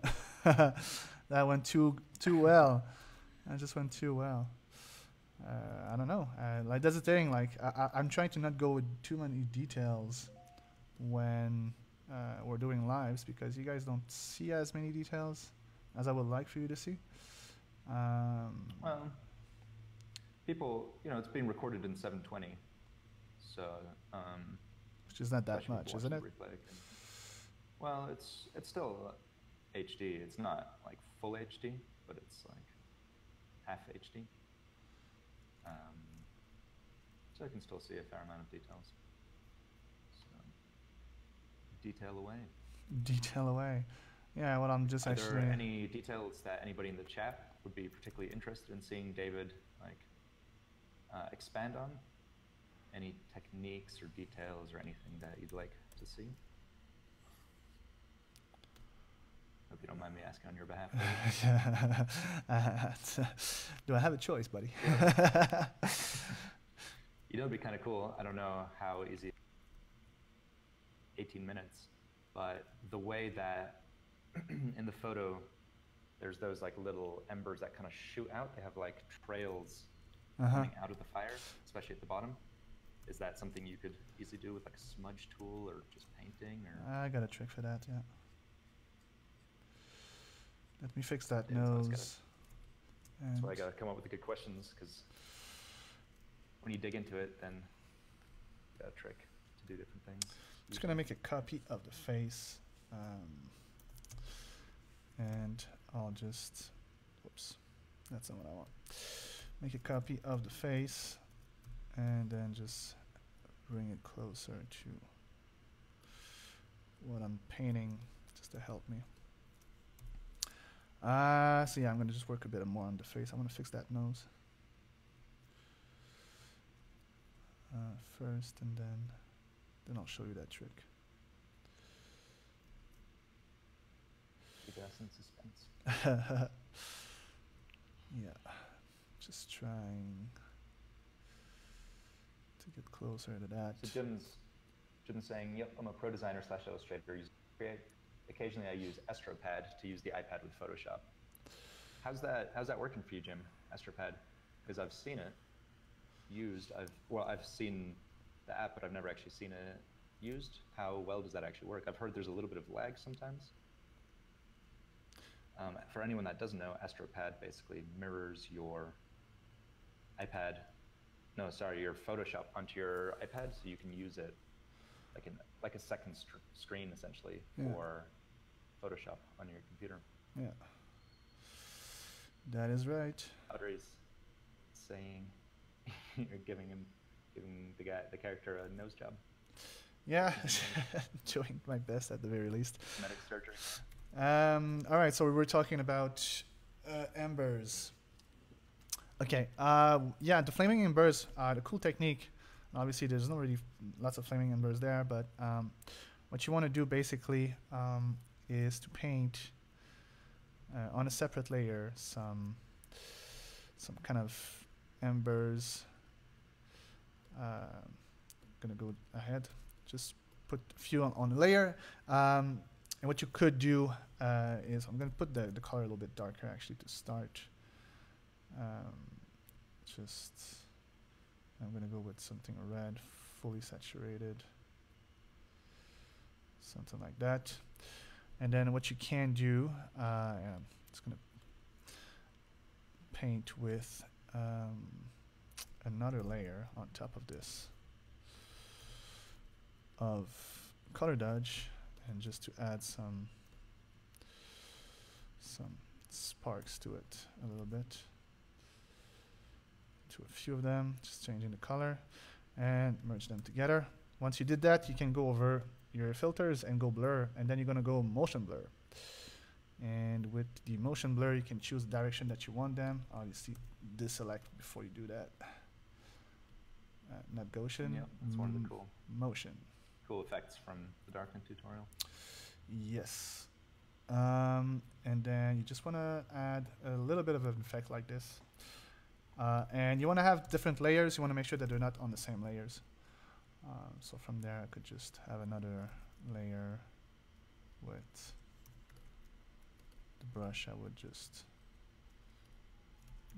That went too well. That just went too well. I don't know. Like that's the thing. Like I'm trying to not go with too many details when we're doing lives, because you guys don't see as many details as I would like for you to see. Well, people, it's being recorded in 720, so which is not that much, isn't it? Well, it's still HD. It's not like full HD, but it's like half HD. So I can still see a fair amount of details. So, detail away. Detail away. Yeah, well, I'm just Are actually... there any details that anybody in the chat would be particularly interested in seeing David expand on any techniques or details or anything that you'd like to see? Hope you don't mind me asking on your behalf. Do I have a choice, buddy? You know, it'd be kind of cool. I don't know how easy 18 minutes, but the way that in the photo, there's those like little embers that kind of shoot out. They have like trails coming out of the fire, especially at the bottom. Is that something you could easily do with like a smudge tool or just painting? Or I got a trick for that, yeah. Let me fix that Yeah, nose. that's why I gotta come up with the good questions, because when you dig into it, then you got a trick to do different things. I'm just gonna make a copy of the face, and I'll just, whoops, that's not what I want. Make a copy of the face, and then just bring it closer to what I'm painting, just to help me. So yeah, I'm gonna just work a bit more on the face. I want to fix that nose first, and then I'll show you that trick. Keep us in suspense. Yeah, just trying to get closer to that. So Jim's saying, yep, I'm a pro designer / illustrator. Occasionally I use Astropad to use the iPad with Photoshop. How's that working for you, Jim, Astropad? Because I've seen it used. I've seen the app, but I've never actually seen it used. How well does that actually work? I've heard there's a little bit of lag sometimes. For anyone that doesn't know, Astropad basically mirrors your your Photoshop onto your iPad, so you can use it like a second screen essentially for Photoshop on your computer. Yeah, that is right. Audrey's saying you're giving the character a nose job. Yeah, doing my best at the very least. Medic surgery. All right, so we were talking about embers. Okay, yeah, the flaming embers are the cool technique. Obviously, there's not really lots of flaming embers there, but what you want to do basically is to paint on a separate layer some kind of embers. Gonna go ahead, just put a few on a layer. And what you could do is, I'm gonna put the color a little bit darker actually to start. I'm gonna go with something red, fully saturated, something like that. And then what you can do, it's gonna paint with another layer on top of this of color dodge, and just to add some sparks to it a little bit, to a few of them, just changing the color and merge them together. Once you did that, you can go over your filters and go blur, and then you're gonna go motion blur. And with the motion blur, you can choose the direction that you want them. Obviously, deselect before you do that. Not Gaussian. Yeah, that's one of the motion. Cool effects from the Darknet tutorial. Yes. And then you just want to add a little bit of an effect like this. And you want to have different layers. You want to make sure that they're not on the same layers. So from there, I could just have another layer with the brush. I would just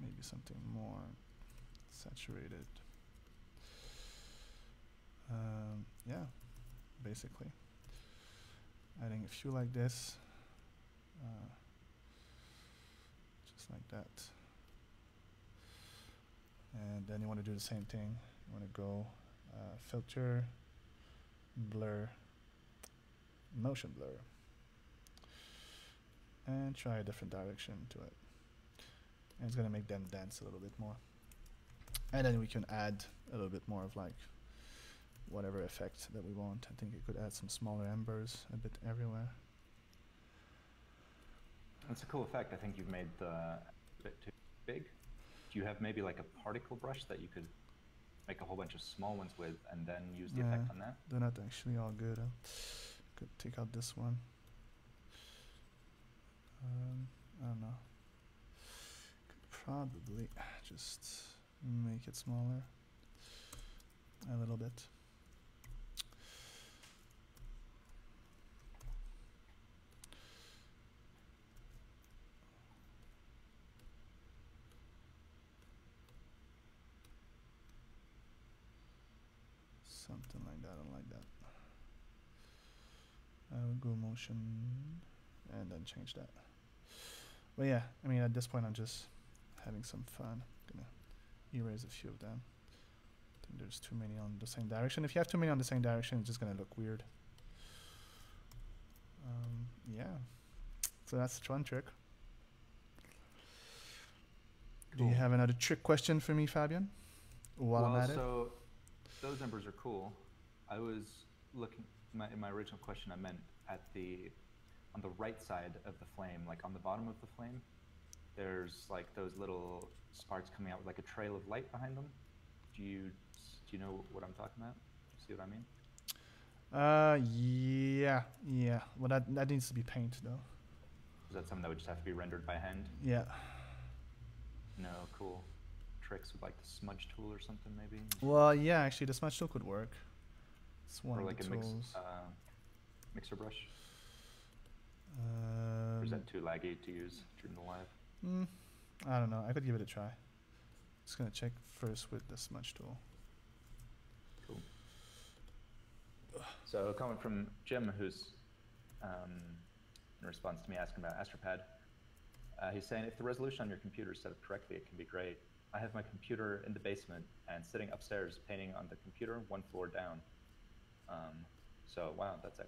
maybe something more saturated. Yeah, basically. Adding a few like this. Just like that. And then you want to do the same thing. You want to go filter, blur, motion blur, and try a different direction to it. And it's going to make them dance a little bit more. And then we can add a little bit more of like whatever effect that we want. I think you could add some smaller embers a bit everywhere. That's a cool effect. I think you've made the bit too big. Do you have maybe like a particle brush that you could make a whole bunch of small ones with, and then use the effect on that? They're not actually all good. Could take out this one. I don't know. Could probably just make it smaller a little bit. Something like that. I don't like that. I would go motion and then change that. But yeah, I mean, at this point, I'm just having some fun. Gonna erase a few of them. I think there's too many on the same direction. If you have too many on the same direction, it's just gonna look weird. Yeah. So that's the one trick. Cool. Do you have another trick question for me, Fabian? While I'm at it? So those numbers are cool. I was looking in my original question. I meant at on the right side of the flame, like on the bottom of the flame, there's like those little sparks coming out with like a trail of light behind them. Do you know what I'm talking about? See what I mean? Yeah. Well, that needs to be painted though. Is that something that would just have to be rendered by hand? Yeah. No, cool. Tricks with like the smudge tool or something maybe? Well, yeah, actually the smudge tool could work. It's one or like of the a tools. Mixer brush? Or is that too laggy to use during the live? I don't know. I could give it a try. Just gonna check first with the smudge tool. Cool. So a comment from Jim, who's in response to me asking about Astropad. He's saying, if the resolution on your computer is set up correctly, it can be great. I have my computer in the basement and sitting upstairs painting on the computer one floor down. So wow, that's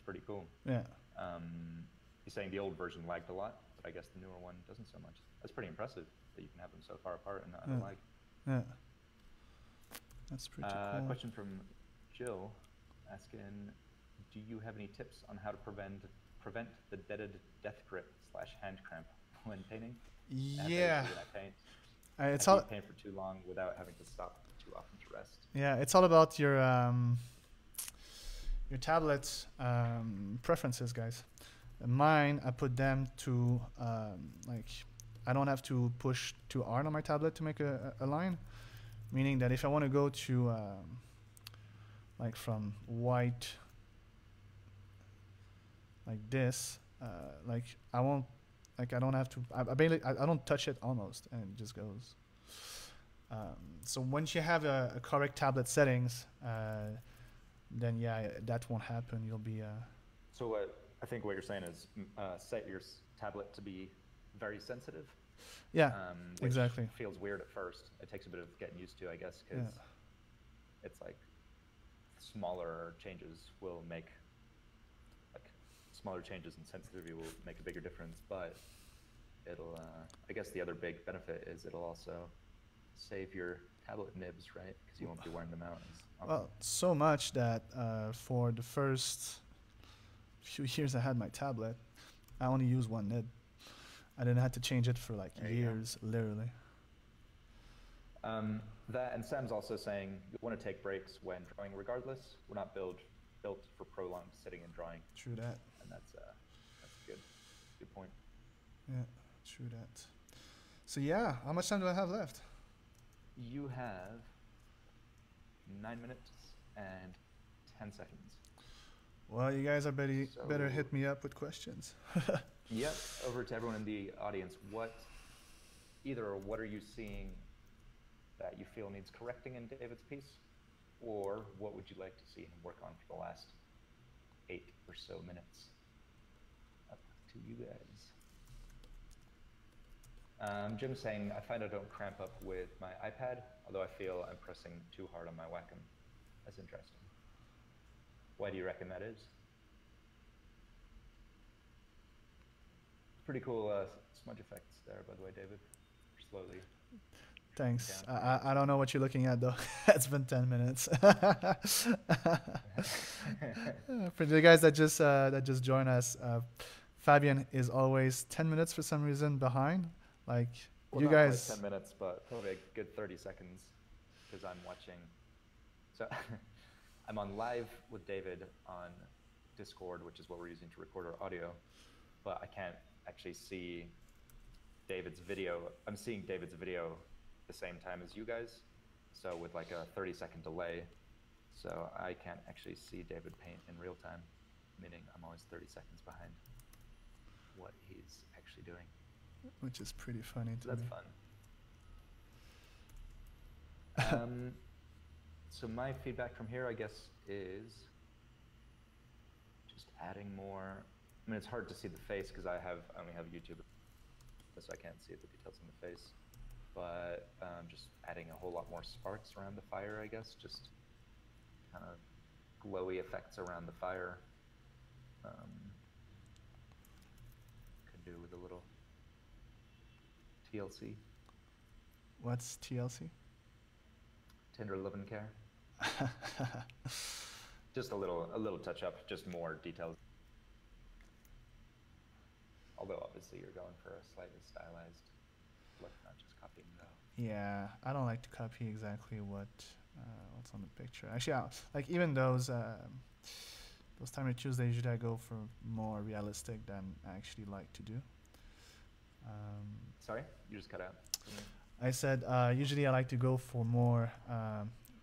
pretty cool. Yeah. He's saying the old version lagged a lot, but I guess the newer one doesn't so much. That's pretty impressive that you can have them so far apart and not lag. Yeah. That's pretty cool. Question from Jill asking, do you have any tips on how to prevent the deaded death grip / hand cramp when painting? Yeah. It's all paint for too long without having to stop too often to rest. Yeah, it's all about your tablet's preferences, guys. Mine, I put them to like I don't have to push too hard on my tablet to make a line, meaning that if I want to go to like from white like this, like I won't, like I don't have to, I don't touch it almost, and it just goes. So once you have a correct tablet settings, then yeah, that won't happen. You'll be. So I think what you're saying is set your tablet to be very sensitive. Yeah, which exactly. Feels weird at first. It takes a bit of getting used to, I guess, because it's like smaller changes will make, like smaller changes in sensitivity will make a bigger difference. But it'll, I guess the other big benefit is it'll also save your tablet nibs, right? Because you won't be wearing them out. Well, so much that for the first few years I had my tablet, I only used one nib. I didn't have to change it for like years, literally. That, and Sam's also saying you want to take breaks when drawing regardless. We're not built for prolonged sitting and drawing. True that. And that's a good point. Yeah, true that. So yeah, how much time do I have left? You have 9 minutes and 10 seconds. Well, you guys are better hit me up with questions. Yep, over to everyone in the audience. What are you seeing that you feel needs correcting in David's piece? Or what would you like to see him work on for the last 8 or so minutes? Up to you guys. Jim's saying, I find I don't cramp up with my iPad, although I feel I'm pressing too hard on my Wacom. That's interesting. Why do you reckon that is? Pretty cool smudge effects there, by the way, David. Slowly. Thanks. I don't know what you're looking at, though. It's been 10 minutes. For the guys that just joined us, Fabian is always 10 minutes for some reason behind. Like, well, you not guys. Quite 10 minutes, but probably a good 30 seconds. because I'm watching. So I'm on live with David on Discord, which is what we're using to record our audio, but I can't actually see David's video. I'm seeing David's video the same time as you guys, so with like a 30-second delay. So I can't actually see David paint in real time, meaning I'm always 30 seconds behind what he's actually doing. Which is pretty funny to That's me. fun. So my feedback from here, I guess, is just adding more. I mean, it's hard to see the face because I only have YouTube, so I can't see the details in the face. But just adding a whole lot more sparks around the fire, I guess, just kind of glowy effects around the fire. Could do with a little TLC. What's TLC? Tender love and care. Just a little touch up, just more details. Although obviously you're going for a slightly stylized look, not just copying the. Yeah, I don't like to copy exactly what's on the picture. Actually, like even those TimerTuesday, usually I go for more realistic than I actually like to do. Sorry, you just cut out. I said usually I like to go for more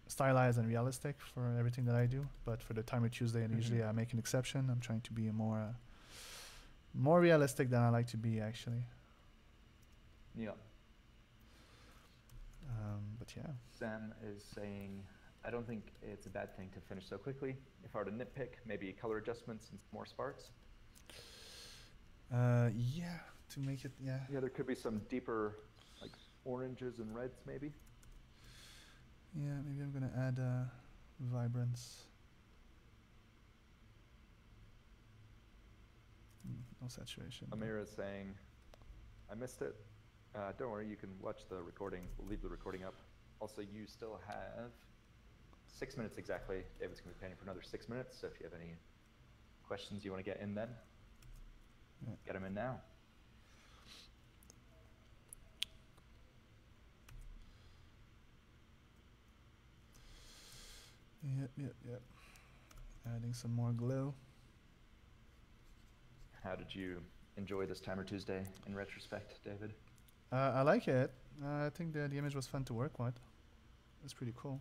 stylized and realistic for everything that I do, but for the TimerTuesday, and usually I make an exception. I'm trying to be more realistic than I like to be, actually. Yeah. But yeah. Sam is saying, I don't think it's a bad thing to finish so quickly. If I were to nitpick, maybe color adjustments and more sparks. Yeah, to make it, yeah. Yeah, there could be some deeper, like oranges and reds, maybe. Yeah, maybe I'm gonna add vibrance. No saturation. Amira is saying, I missed it. Don't worry, you can watch the recording. We'll leave the recording up. Also, you still have 6 minutes exactly. David's going to be painting for another 6 minutes, so if you have any questions you want to get in then, get them in now. Yep. Adding some more glow. How did you enjoy this TimerTuesday in retrospect, David? I like it. I think the image was fun to work with. It's pretty cool.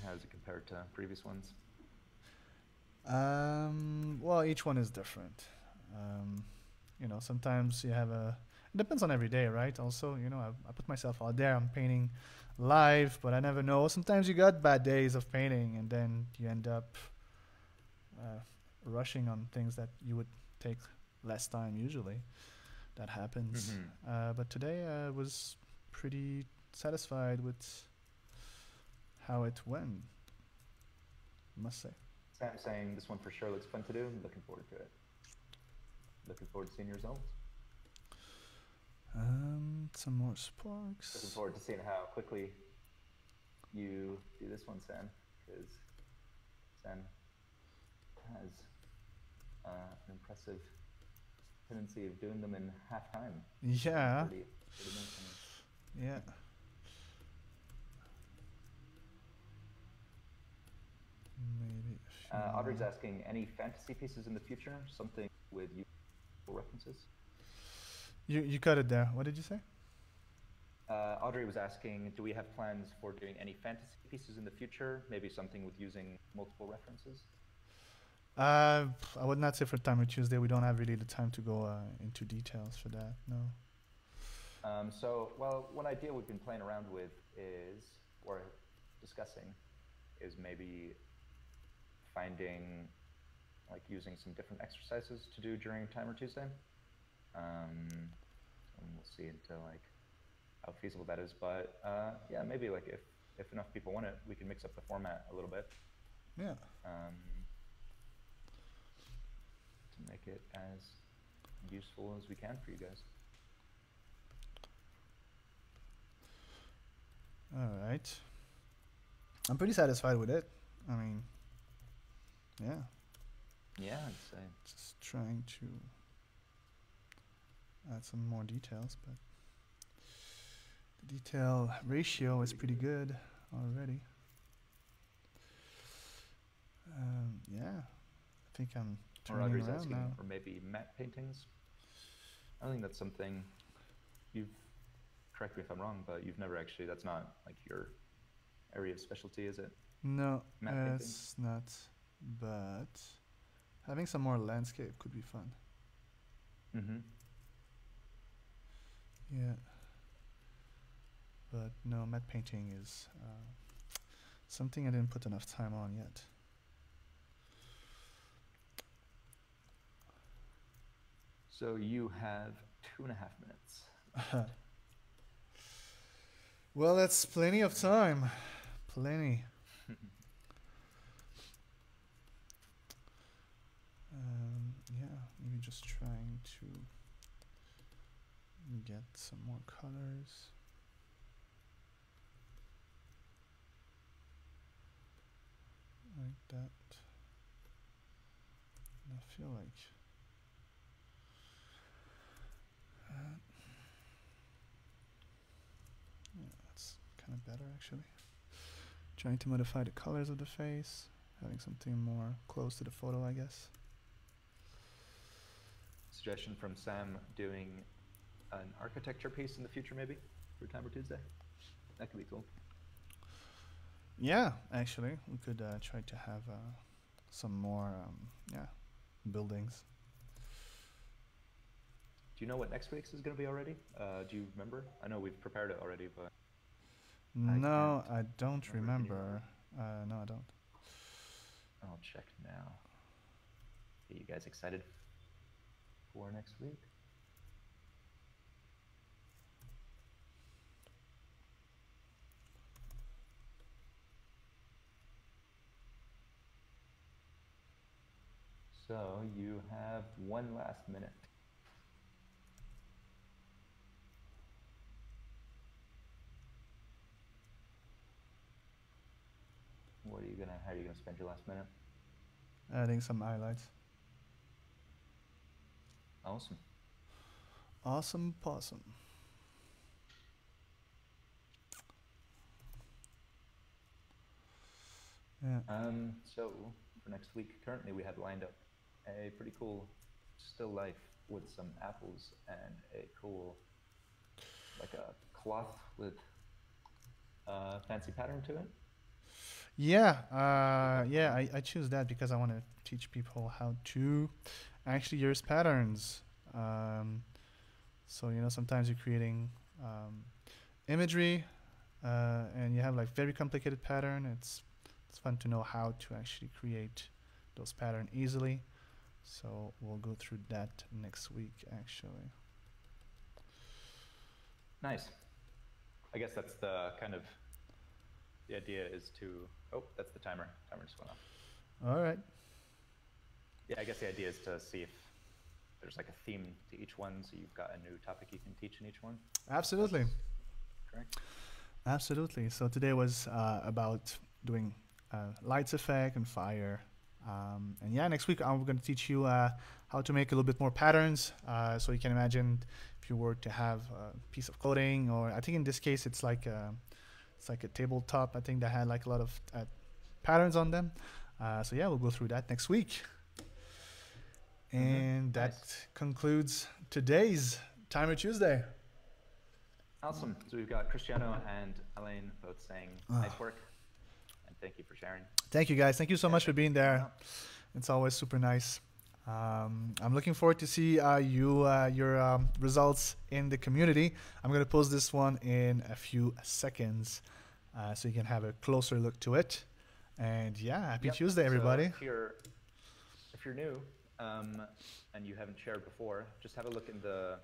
How does it compare to previous ones? Well, each one is different. You know, sometimes you have it depends on every day, right? Also, you know, I put myself out there. I'm painting live, but I never know. Sometimes you got bad days of painting, and then you end up rushing on things that you would take less time usually. That happens. But today I was pretty satisfied with how it went, I must say. Sam saying this one for sure looks fun to do. Looking forward to it. Looking forward to seeing your results. Some more sparks. Looking forward to seeing how quickly you do this one, Sam, because Sam has an impressive tendency of doing them in half time. Yeah. 30 yeah. Maybe. Audrey's asking, any fantasy pieces in the future? Something with useful references? You cut it there. What did you say? Audrey was asking, do we have plans for doing any fantasy pieces in the future? Maybe something with using multiple references? I would not say for TimerTuesday. We don't have really the time to go into details for that. No. Well, one idea we've been playing around with or discussing, is maybe finding, like using some different exercises to do during TimerTuesday. And we'll see into like how feasible that is. But yeah, maybe like if enough people want it, we can mix up the format a little bit. Yeah. To make it as useful as we can for you guys. All right. I'm pretty satisfied with it. I mean, yeah. Yeah, I'd say. Just trying to add some more details, but Detail ratio is pretty good already. Yeah, I think I'm turning Roger's around asking, now. or maybe matte paintings. I think that's something you've, correct me if I'm wrong, but you've never actually, that's not like your area of specialty, is it? No, Matte paintings? it's not. But having some more landscape could be fun. Mm-hmm. Yeah. But no, matte painting is something I didn't put enough time on yet. So you have 2.5 minutes. Well, that's plenty of time. Plenty. Yeah, maybe just trying to get some more colors. Like that. And I feel like yeah, that's kind of better actually. Trying to modify the colors of the face, having something more close to the photo, I guess. Suggestion from Sam doing an architecture piece in the future, maybe for TimerTuesday. That could be cool. Yeah, actually, we could try to have some more, buildings. Do you know what next week's is going to be already? Do you remember? I know we've prepared it already, but No, I don't remember. remember. No, I don't. I'll check now. Are you guys excited for next week? So you have 1 last minute. How are you gonna spend your last minute? Adding some highlights. Awesome. Awesome possum. Yeah. So for next week, currently we have lined up a pretty cool still life with some apples and a cool, like a cloth with a fancy pattern to it. Yeah, I choose that because I want to teach people how to actually use patterns. So sometimes you're creating imagery, and you have like very complicated pattern. It's fun to know how to actually create those pattern easily. So we'll go through that next week, actually. Nice. I guess that's the kind of the idea is to. Oh, that's the timer. Timer just went off. All right. Yeah, I guess the idea is to see if there's like a theme to each one, so you've got a new topic you can teach in each one. Absolutely. That's correct. Absolutely. So today was about doing lights effect and fire. And yeah, next week I'm going to teach you how to make a little bit more patterns. So you can imagine if you were to have a piece of clothing, or I think in this case it's like a tabletop. I think that had like a lot of patterns on them. So yeah, we'll go through that next week. And that concludes today's Timer Tuesday. Awesome. So we've got Cristiano and Elaine both saying nice work. And thank you for sharing. Thank you, guys. Thank you so much for being there. It's always super nice. I'm looking forward to see your results in the community. I'm going to post this one in a few seconds so you can have a closer look to it. And yeah, happy Tuesday, everybody. So if you're new and you haven't shared before, just have a look in the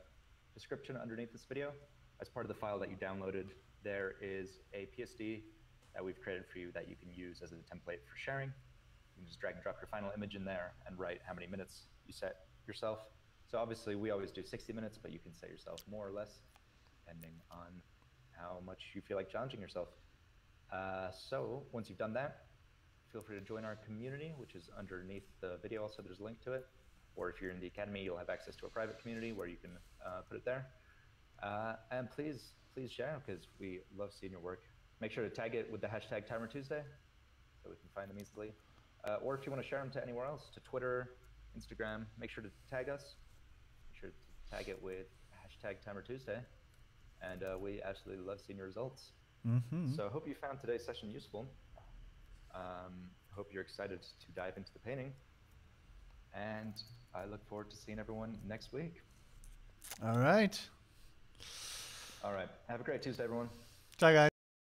description underneath this video. As part of the file that you downloaded, there is a PSD that we've created for you that you can use as a template for sharing. You can just drag and drop your final image in there and write how many minutes you set yourself. So obviously we always do 60 minutes, but you can set yourself more or less depending on how much you feel like challenging yourself. So once you've done that, feel free to join our community, which is underneath the video. Also, there's a link to it. Or if you're in the academy, you'll have access to a private community where you can put it there. And please please share because we love seeing your work. Make sure to tag it with the hashtag TimerTuesday so we can find them easily. Or if you want to share them to anywhere else, to Twitter, Instagram, make sure to tag us. Make sure to tag it with hashtag TimerTuesday. And we absolutely love seeing your results. So I hope you found today's session useful. Hope you're excited to dive into the painting. And I look forward to seeing everyone next week. All right. All right. Have a great Tuesday, everyone. Ciao, guys.